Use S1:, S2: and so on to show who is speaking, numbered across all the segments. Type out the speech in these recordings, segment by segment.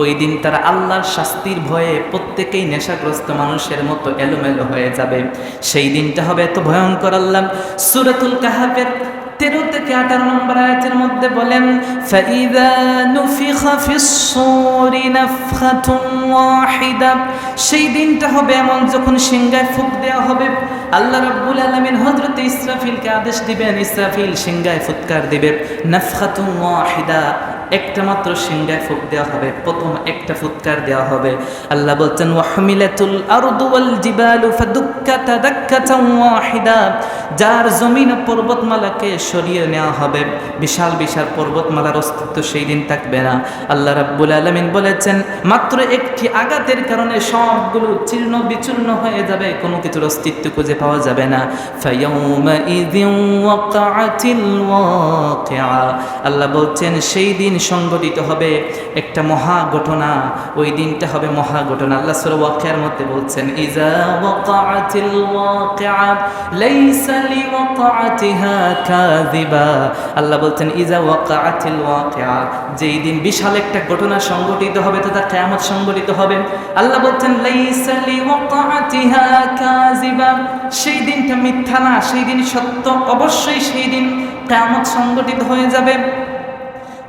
S1: ওই দিন তারা আল্লাহর শাস্তির ভয়ে প্রত্যেকেই নেশাগ্রস্ত মানুষের মতো এলোমেলো হয়ে যাবে। সেই দিনটা হবে এত ভয়ঙ্কর। আল্লাহ সূরাতুল কাহাফের 13 থেকে 18 নম্বর আয়াতের মধ্যে বলেন, ফাইযা নুফিখা ফিস-সূরি নাফখাতুন ওয়াহিদা, সেই দিনটা হবে এমন যখন সিংহায় ফুঁক দেওয়া হবে। আল্লাহ রাব্বুল আলামিন হযরত ইসরাফিলকে আদেশ দিবেন, ইসরাফিল সিংহায় ফুৎকার দিবে। নাফখাতুন ওয়াহিদা, একটা মাত্র সিংহায় ফুঁক দেওয়া হবে, প্রথম একটা ফুৎকার দেওয়া হবে। আল্লাহ বলছেন, ওয়াহমিলাতুল আরদু ওয়াল জিবালু ফাদুক্কাতা দাক্কাতান ওয়াহিদা, যার জমিন ও পর্বতমালাকে সরিয়ে নেওয়া হবে। বিশাল বিশাল পর্বতমালার অস্তিত্ব সেই দিন থাকবে না। আল্লাহ রাব্বুল আলামিন বলেছেন, মাত্র একটি আঘাতের কারণে সবগুলো চূর্ণ বিচূর্ণ হয়ে যাবে, কোনো কিছুর অস্তিত্ব খুঁজে পাওয়া যাবে না। ফায়াউমাইযিন ওয়াকাআতিল ওয়াকিআ, আল্লাহ বলছেন সেই দিন সংঘটিত হবে একটা মহা ঘটনা। ওই দিনটা হবে মহা ঘটনা। আল্লাহ সূরা ওয়াকিয়ার মধ্যে বলছেন, ইযা ওয়াকাআতিল ওয়াকিআ লাইসা লিওয়াকাআতিহা কাযিবা। আল্লাহ বলছেন, ইযা ওয়াকাআতিল ওয়াকিআ, যেই দিন বিশাল একটা ঘটনা সংঘটিত হবে তথা কিয়ামত সংঘটিত হবে। আল্লাহ বলছেন, লাইসা লিওয়াকাআতিহা কাযিবা, সেই দিনটা মিথ্যা না, সেই দিন সত্য, অবশ্যই সেই দিন কিয়ামত সংঘটিত হয়ে যাবে।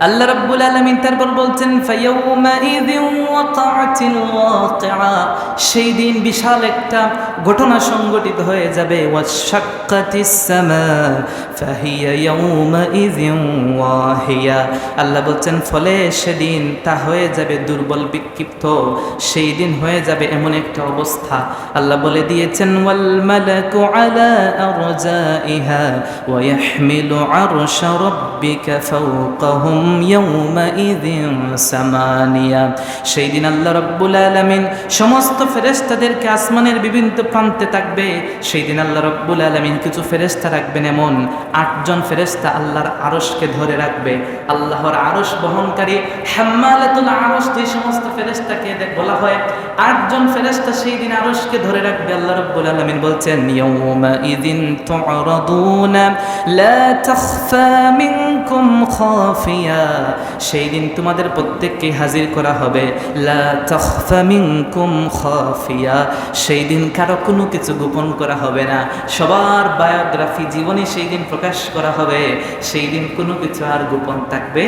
S1: আল্লাহ রাব্বুল আলামিন তারপর বলছেন, ফায়াউমাইযিন ওয়াকাআতিল ওয়াকিআ, সেই দিন বিশাল একটা ঘটনা সংঘটিত হয়ে যাবে। ওয়াশাক্কাতিস সামা ফাহিয়া ইয়াউমাইযিন ওয়াহিয়া, আল্লাহ বলছেন ফলে সেদিন তা হয়ে যাবে দুর্বল বিক্ষিপ্ত, সেই দিন হয়ে যাবে এমন একটা অবস্থা। আল্লাহ বলে দিয়েছেন, ওয়াল মালাকু আলা আরজাইহা ওয়া ইয়াহমিলু আরশা রাব্বিকা ফাওকাহুম ইয়াউমাইযিন সামানিয়া, সেই দিন আল্লাহ রাব্বুল আলামিন সমস্ত ফেরেশতাদেরকে আসমানের বিভিন্ন প্রান্তে থাকবে। সেই দিন আল্লাহ রাব্বুল আলামিন কিছু ফেরেশতা রাখবেন, এমন 8 জন ফেরেশতা আল্লাহর আরশকে ধরে রাখবে। আল্লাহর আরশ বহনকারী হাম্মালাতুল আরশ, যে সমস্ত ফেরেশতাকে বলা হয় 8 জন ফেরেশতা সেই দিন আরশকে ধরে রাখবে। আল্লাহ রাব্বুল আলামিন বলছেন, ইয়াউমাইযিন তু'রাদুনা লা তাখফা মিনকুম খাফিয়া, সেই দিন তোমাদের প্রত্যেককে হাজির করা হবে। লা তাখফা মিনকুম খাফিয়া, সেই দিন কারো কোনো কিছু গোপন করা হবে না, সবার বায়োগ্রাফি জীবনী সেই দিন প্রকাশ করা হবে। সেই দিন কোনো কিছু আর গোপন থাকবে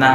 S1: না।